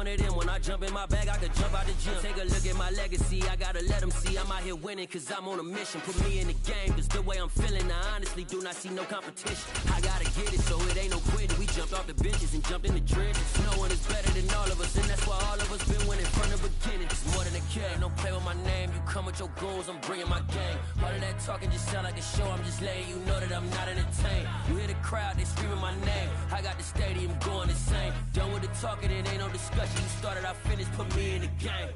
one of them. When I jump in my bag, I could jump out the gym. Take a look at my legacy, I gotta let them see I'm out here winning, cause I'm on a mission. Put me in the game, cause the way I'm feeling, I honestly do not see no competition. I gotta get it, so it ain't no quitting. We jumped off the benches and jumped in the trenches. No one is better than all of us, and that's why all of us been winning from the beginning. It's more than a game, don't play with my name. You come with your goons, I'm bringing my game. All of that talking just sound like a show, I'm just letting you know that I'm not entertained. You hear the crowd, they screaming my name. I got the stadium going insane. Done with the talking, it ain't no discussion. You started, I finished, put me in the game.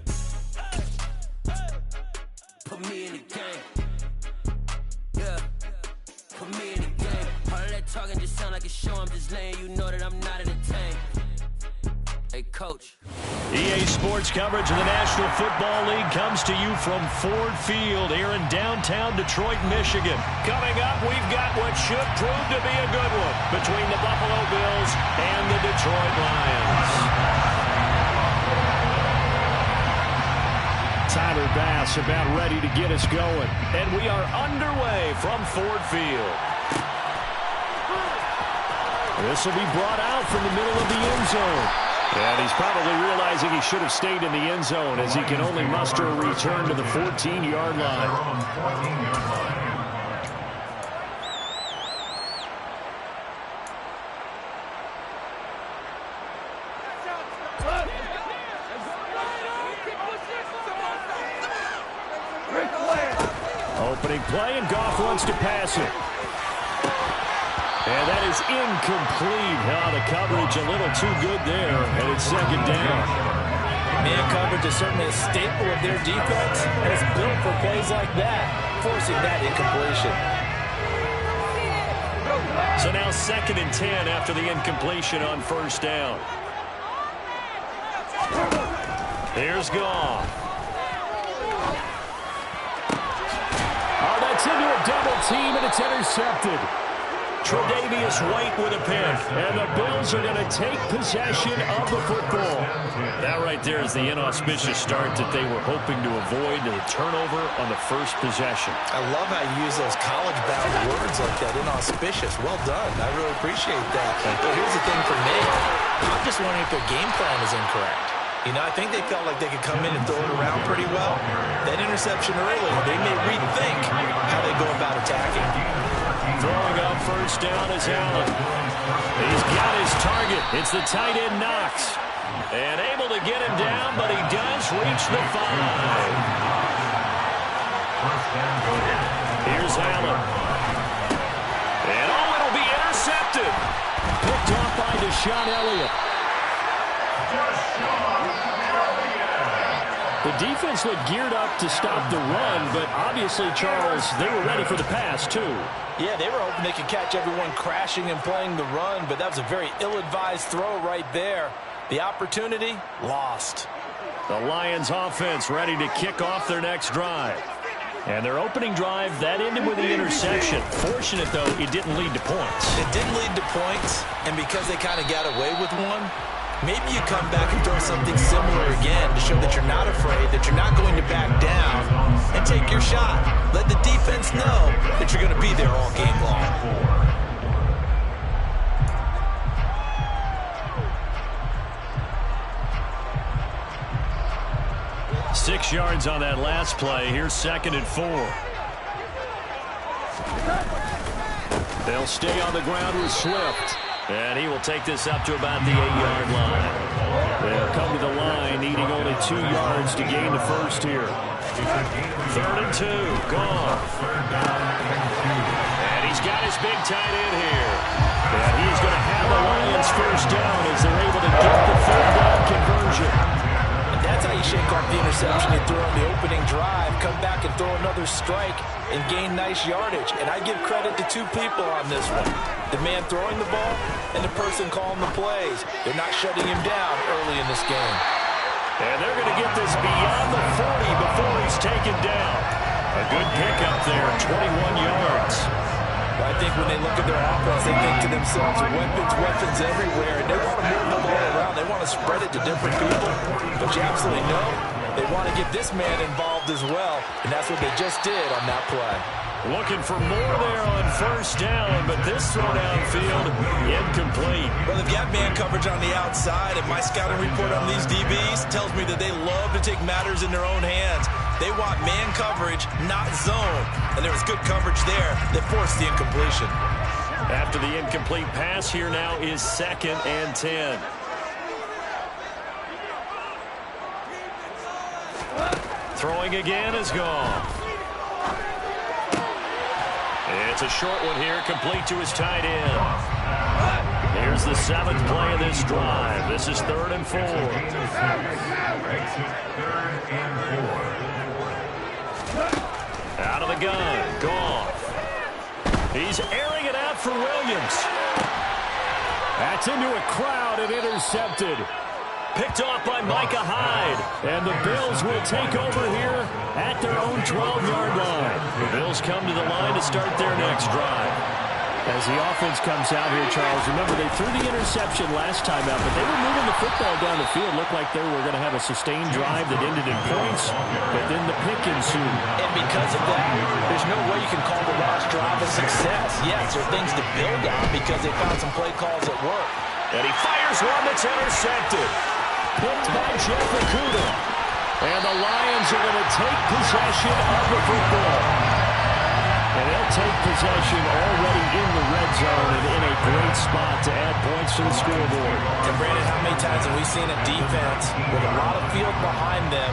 Put me in the game. Yeah, put me in the game. All of that talking just sound like a show, I'm just letting you know that I'm not entertained. Hey, coach. EA Sports coverage of the National Football League comes to you from Ford Field here in downtown Detroit, Michigan. Coming up, we've got what should prove to be a good one between the Buffalo Bills and the Detroit Lions. Tyler Bass about ready to get us going. And we are underway from Ford Field. This will be brought out from the middle of the end zone. And he's probably realizing he should have stayed in the end zone as he can only muster a return to the 14-yard line. Opening play, and Goff wants to pass it. And that is incomplete. The coverage a little too good there, and it's second down. Man coverage is certainly a staple of their defense, and it's built for plays like that, forcing that incompletion. So now 2nd and 10 after the incompletion on first down. Here's Goff. Oh, that's into a double team, and it's intercepted. Tre'Davious White with a pick, and the Bills are going to take possession of the football. That right there is the inauspicious start that they were hoping to avoid, the turnover on the first possession. I love how you use those college-bound words like that, inauspicious. Well done. I really appreciate that. But here's the thing for me. I'm just wondering if their game plan is incorrect. You know, I think they felt like they could come in and throw it around pretty well. That interception early, they may rethink how they go about attacking. Throwing up first down is Allen. He's got his target. It's the tight end Knox. And able to get him down, but he does reach the 5. Here's Allen. And it'll be intercepted. Picked off by Deshaun Elliott. The defense looked geared up to stop the run, but obviously, Charles, they were ready for the pass, too. Yeah, they were hoping they could catch everyone crashing and playing the run, but that was a very ill-advised throw right there. The opportunity, lost. The Lions offense ready to kick off their next drive. And their opening drive, that ended with the interception. Fortunate, though, it didn't lead to points. It didn't lead to points, and because they kind of got away with one, maybe you come back and throw something similar again to show that you're not afraid, that you're not going to back down, and take your shot. Let the defense know that you're going to be there all game long. 6 yards on that last play. Here's 2nd and 4. They'll stay on the ground with Swift. And he will take this up to about the 8-yard line. They'll come to the line, needing only 2 yards to gain the first here. 3rd and 2, Goff. And he's got his big tight end here. And he's going to have the Lions first down as they're able to get the 3rd down conversion. And that's how you shake off the interception you threw on the opening drive, come back and throw another strike and gain nice yardage. And I give credit to 2 people on this one. The man throwing the ball and the person calling the plays. They're not shutting him down early in this game. And they're going to get this beyond the 40 before he's taken down. A good pickup there, 21 yards. I think when they look at their offense, they think to themselves, weapons everywhere. And they want to move the ball around. They want to spread it to different people. But you absolutely know they want to get this man involved as well. And that's what they just did on that play. Looking for more there on first down, but this throw downfield incomplete. Well, if you have man coverage on the outside, and my scouting report on these DBs tells me that they love to take matters in their own hands. They want man coverage, not zone. And there was good coverage there that forced the incompletion. After the incomplete pass, here now is 2nd and 10. Throwing again is gone. It's a short one here, complete to his tight end. Here's the 7th play of this drive. This is 3rd and 4. Out of the gun, Goff. He's airing it out for Williams. That's into a crowd and intercepted. Picked off by Micah Hyde. And the Bills will take over here at their own 12-yard line. The Bills come to the line to start their next drive. As the offense comes out here, Charles, remember they threw the interception last time out, but they were moving the football down the field. Looked like they were going to have a sustained drive that ended in points, but then the pick ensued. And because of that, there's no way you can call the last drive a success. Yes, there are things to build on because they found some play calls that work. And he fires one that's intercepted. Picked by Jeff Okudah. And the Lions are going to take possession of the football. And they'll take possession already in the red zone and in a great spot to add points to the scoreboard. And Brandon, how many times have we seen a defense with a lot of field behind them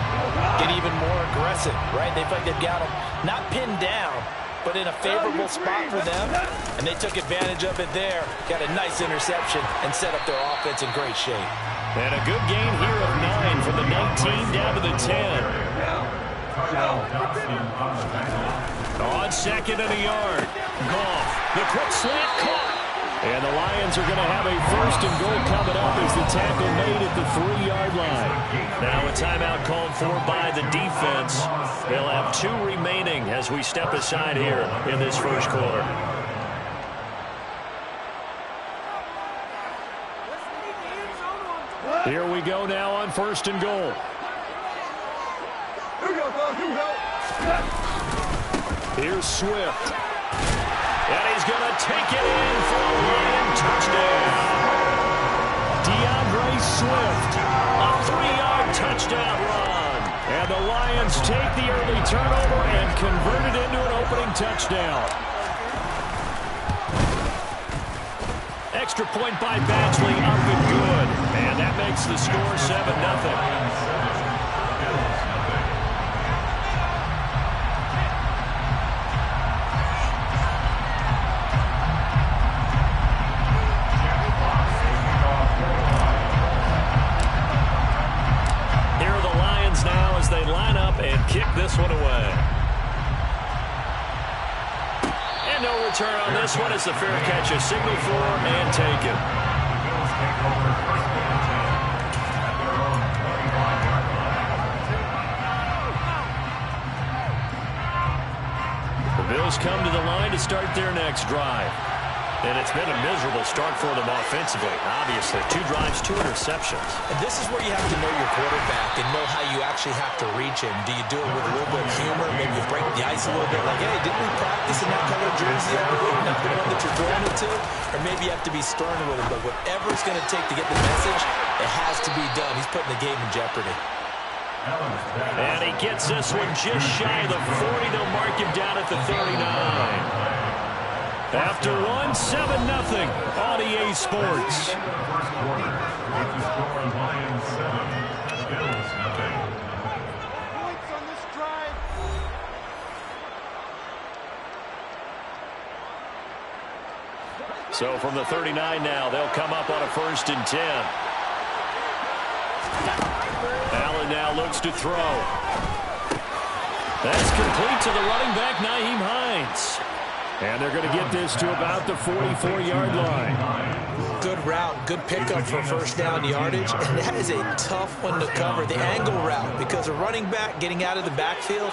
get even more aggressive, right? They feel like they've got them not pinned down, but in a favorable spot for them, and they took advantage of it there. Got a nice interception and set up their offense in great shape. And a good gain here of 9 from the 19 down to the 10. On 2nd and a yard. Goff, the quick slant caught. And the Lions are going to have a 1st and goal coming up as the tackle made at the 3-yard line. Now a timeout called for by the defense. They'll have 2 remaining as we step aside here in this first quarter. Here we go now on 1st and goal. Here's Swift. And he's going to take it in for a running touchdown. DeAndre Swift. A 3-yard touchdown run. And the Lions take the early turnover and convert it into an opening touchdown. Extra point by Badgley, up and good. And that makes the score 7-0. Now as they line up and kick this one away. And no return on this one as the fair catch is signaled for and taken. The Bills come to the line to start their next drive. And it's been a miserable start for them offensively. Obviously, 2 drives, 2 interceptions. And this is where you have to know your quarterback and know how you actually have to reach him. Do you do it with a little bit of humor? Maybe you break the ice a little bit like, hey, didn't we practice in that color jersey already? Not the one that you're throwing it to? Or maybe you have to be stern with him. But whatever it's going to take to get the message, it has to be done. He's putting the game in jeopardy. And he gets this one just shy of the 40. They'll mark him down at the 39. After one, 7-0 on EA Sports. So from the 39 now, they'll come up on a 1st and 10. Allen now looks to throw. That's complete to the running back, Nyheim Hines. And they're going to get this to about the 44-yard line. Good route, good pickup for 1st down yardage. And that is a tough one to cover, the angle route, because a running back getting out of the backfield,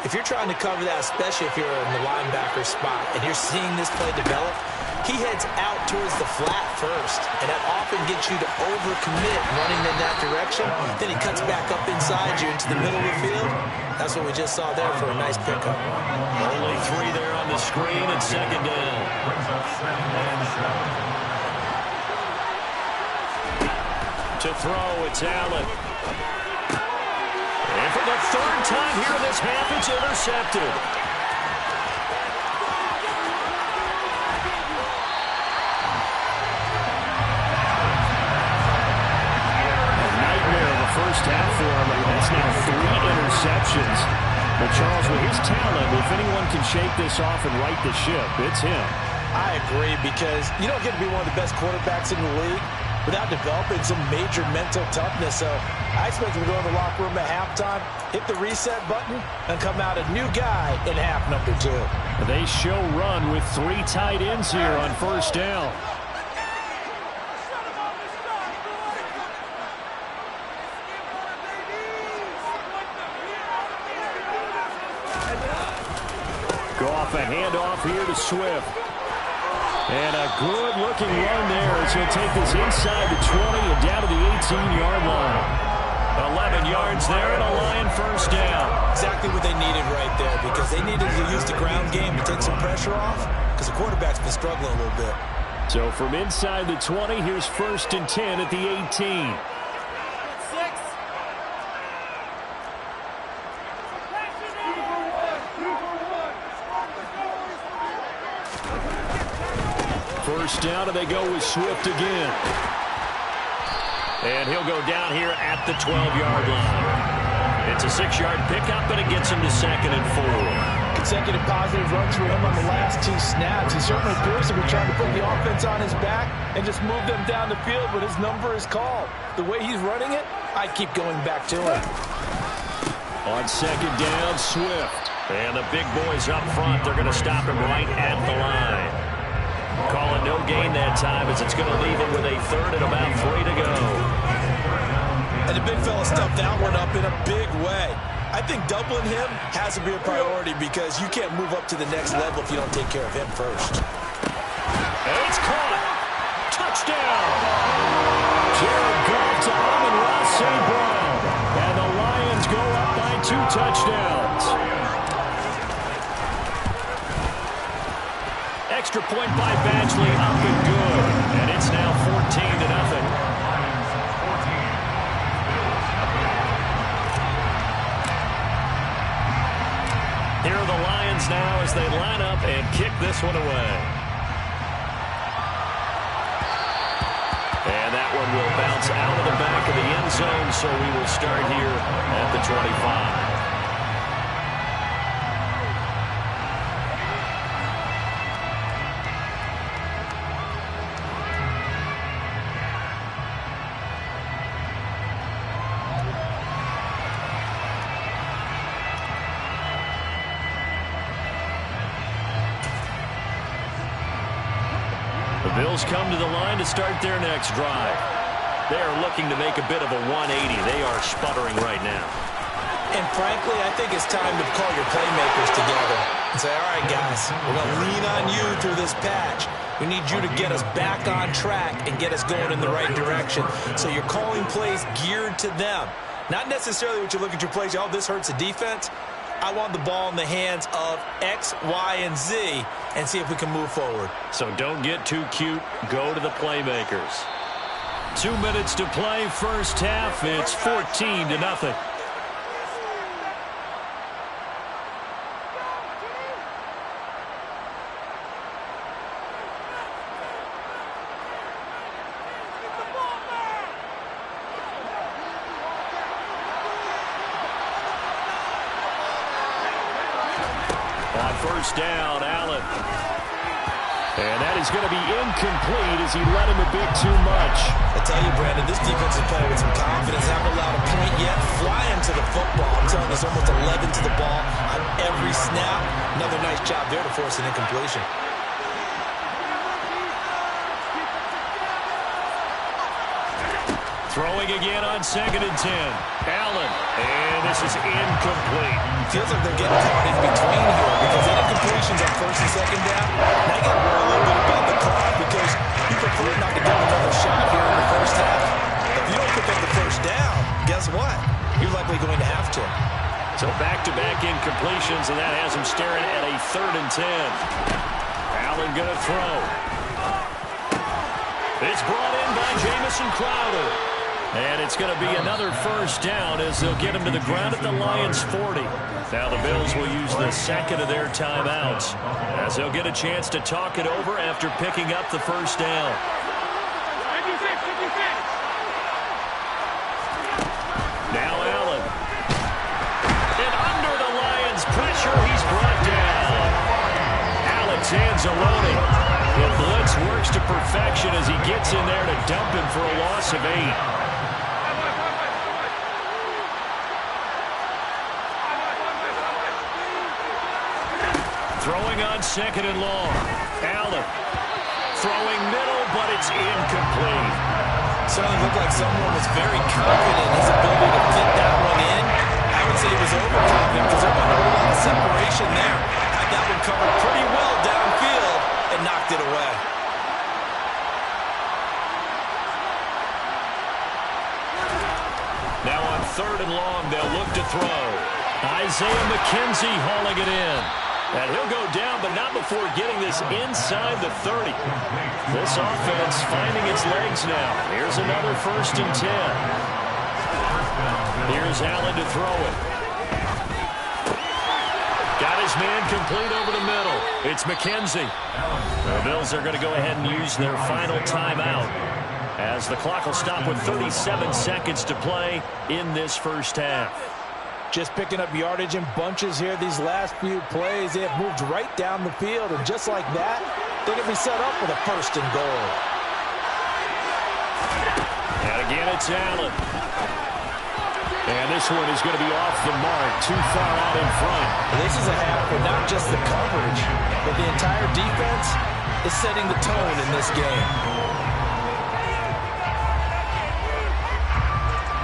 if you're trying to cover that, especially if you're in the linebacker spot, and you're seeing this play develop, he heads out towards the flat first, and that often gets you to overcommit running in that direction. Then he cuts back up inside you into the middle of the field. That's what we just saw there for a nice pickup. Only 3 there on the screen and 2nd down. To throw, it's Allen. And for the third time here in this half, it's intercepted. First half for him. That's now 3 interceptions. But Charles, with his talent, if anyone can shake this off and right the ship, it's him. I agree, because you don't get to be one of the best quarterbacks in the league without developing some major mental toughness. So I expect him to go in the locker room at halftime, hit the reset button, and come out a new guy in half number 2. They show run with 3 tight ends here on first down. Go off a handoff here to Swift. And a good-looking run there as he'll take this inside the 20 and down to the 18-yard line. 11 yards there and a Lion first down. Exactly what they needed right there, because they needed to use the ground game to take some pressure off, because the quarterback's been struggling a little bit. So from inside the 20, here's 1st and 10 at the 18. First down, and they go with Swift again. And he'll go down here at the 12-yard line. It's a 6-yard pickup, and it gets him to 2nd and 4. Consecutive positive runs for him on the last 2 snaps. He certainly appears to be trying to put the offense on his back and just move them down the field when his number is called. The way he's running it, I keep going back to him. On 2nd down, Swift. And the big boys up front, they're going to stop him right at the line. Calling no gain that time, as it's going to leave him with a 3rd and about 3 to go. And the big fella stuffed that one up in a big way. I think doubling him has to be a priority, because you can't move up to the next level if you don't take care of him first. And it's caught. Touchdown. Jared Goff to Amon-Ra St. Brown. And the Lions go up by 2 touchdowns. Extra point by Badgley, up and good. And it's now 14-0. Here are the Lions now as they line up and kick this one away. And that one will bounce out of the back of the end zone, so we will start here at the 25. The Bills come to the line to start their next drive. They are looking to make a bit of a 180. They are sputtering right now. And frankly, I think it's time to call your playmakers together and say, all right, guys, we're going to lean on you through this patch. We need you to get us back on track and get us going in the right direction. So you're calling plays geared to them. Not necessarily what you look at your plays, oh, this hurts the defense. I want the ball in the hands of X, Y, and Z and see if we can move forward. So don't get too cute. Go to the playmakers. 2 minutes to play first half. It's 14-0. On first down, Allen. And that is going to be incomplete as he let him a bit too much. I tell you, Brandon, this defense is playing with some confidence. Haven't allowed a point yet. Flying to the football. I'm telling you, there's almost 11 to the ball on every snap. Another nice job there to force an incompletion. Throwing again on 2nd and 10. Allen. And this is incomplete. Feels like they're getting caught in between here because incompletions on 1st and 2nd down. Now you got to worry a little bit about the clock because you prefer not to give another shot here in the first half. If you don't pick up the first down, guess what? You're likely going to have to. So back-to-back incompletions, and that has him staring at a 3rd and 10. Allen going to throw. It's brought in by Jamison Crowder. And it's going to be another first down as they'll get him to the ground at the Lions' 40. Now the Bills will use the second of their timeouts as they'll get a chance to talk it over after picking up the first down. Now Allen. And under the Lions' pressure, he's brought down. Alex Anzalone. The blitz works to perfection as he gets in there to dump him for a loss of 8. Throwing on second and long. Allen throwing middle, but it's incomplete. Certainly looked like someone was very confident in his ability to fit that one in. I would say he was overconfident because there wasn't a whole lot of separation there. Had that one covered pretty well downfield and knocked it away. Now on third and long, they'll look to throw. Isaiah McKenzie hauling it in. And he'll go down, but not before getting this inside the 30. This offense finding its legs now. Here's another 1st and 10. Here's Allen to throw it. Got his man complete over the middle. It's McKenzie. The Bills are going to go ahead and use their final timeout as the clock will stop with 37 seconds to play in this first half. Just picking up yardage in bunches here these last few plays. They have moved right down the field, and just like that, they're going to be set up with a 1st and goal. And again, it's Allen. And this one is going to be off the mark, too far out in front. This is a half where not just the coverage, but the entire defense is setting the tone in this game.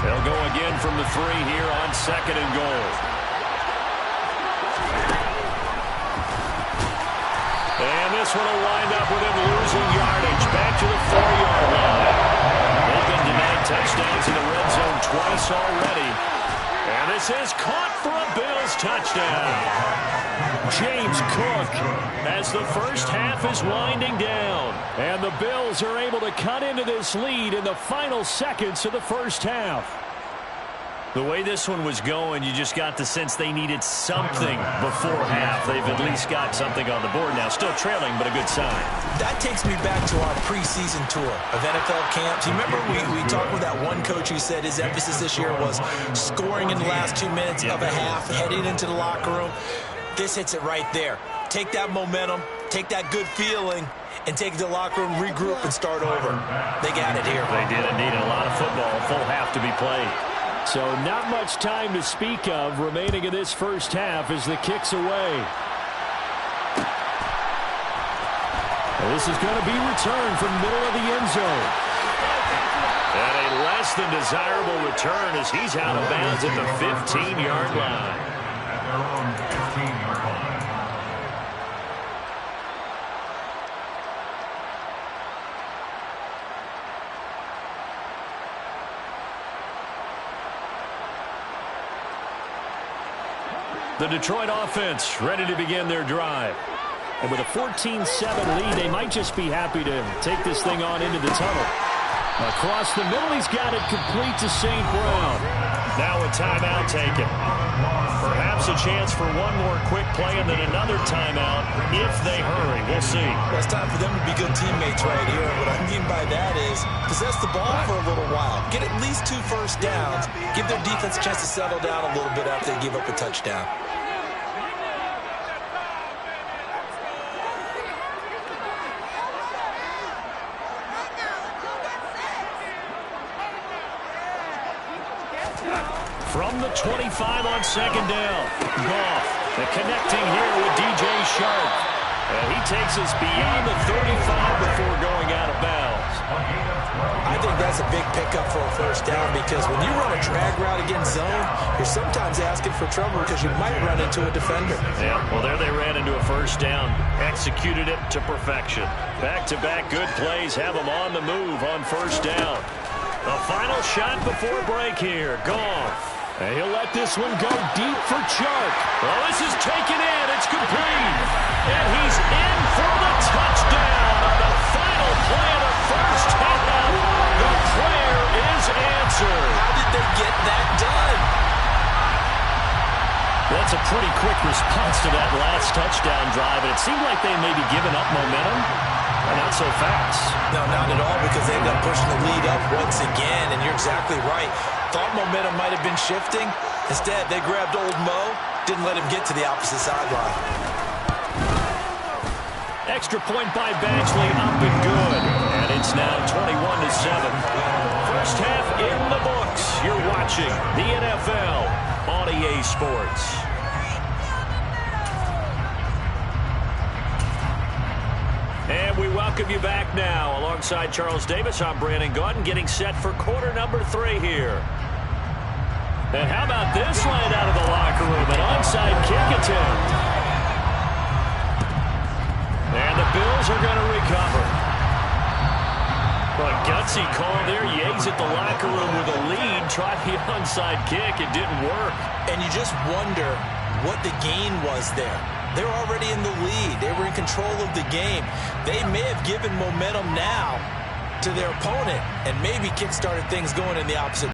They'll go again from the 3 here on second and goal. And this one will wind up with him losing yardage back to the 4-yard line. They've been denied touchdowns in the red zone twice already. And this is caught for a Bills touchdown. James Cook as the first half is winding down. And the Bills are able to cut into this lead in the final seconds of the first half. The way this one was going, you just got the sense they needed something before half. They've at least got something on the board now. Still trailing, but a good sign. That takes me back to our preseason tour of NFL camps. You remember we talked with that one coach who said his emphasis this year was scoring in the last 2 minutes of a half, heading into the locker room. This hits it right there. Take that momentum, take that good feeling, and take it to the locker room, regroup, and start over. They got it here. They did indeed. A lot of football, a full half to be played. So not much time to speak of remaining in this first half as the kick's away. This is going to be returned from the middle of the end zone. And a less than desirable return as he's out of bounds at the 15-yard line. The Detroit offense ready to begin their drive. And with a 14-7 lead, they might just be happy to take this thing on into the tunnel. Across the middle, he's got it complete to St. Brown. Now a timeout taken. Perhaps a chance for one more quick play and then another timeout if they hurry. We'll see. Well, it's time for them to be good teammates right here. And what I mean by that is possess the ball for a little while. Get at least 2 first downs. Give their defense a chance to settle down a little bit after they give up a touchdown. From the 25 on second down. Goff, the connecting here with DJ Shark. And he takes us beyond the 35 before going out of bounds. I think that's a big pickup for a first down because when you run a drag route against zone, you're sometimes asking for trouble because you might run into a defender. Yeah, well, there they ran into a first down. Executed it to perfection. Back-to-back good plays have them on the move on first down. The final shot before break here. Goff. And he'll let this one go deep for Chark. Well, this is taken in. It's complete. And he's in for the touchdown on the final play of the first half. The prayer is answered. That's a pretty quick response to that last touchdown drive, and it seemed like they may be giving up momentum. Not so fast. No, not at all, because they ended up pushing the lead up once again, and you're exactly right. Thought momentum might have been shifting. Instead, they grabbed old Mo, didn't let him get to the opposite sideline. Extra point by Badgley, up and good. And it's now 21-7. First half in the books. You're watching the NFL on EA Sports. And we welcome you back now. Alongside Charles Davis, I'm Brandon Gaudin, getting set for quarter number 3 here. And how about this line out of the locker room? An onside kick attempt. And the Bills are going to recover. Well, a gutsy call there. Yates at the locker room with a lead. Tried the onside kick. It didn't work. And you just wonder what the gain was there. They're already in the lead. They were in control of the game. They may have given momentum now to their opponent and maybe kick-started things going in the opposite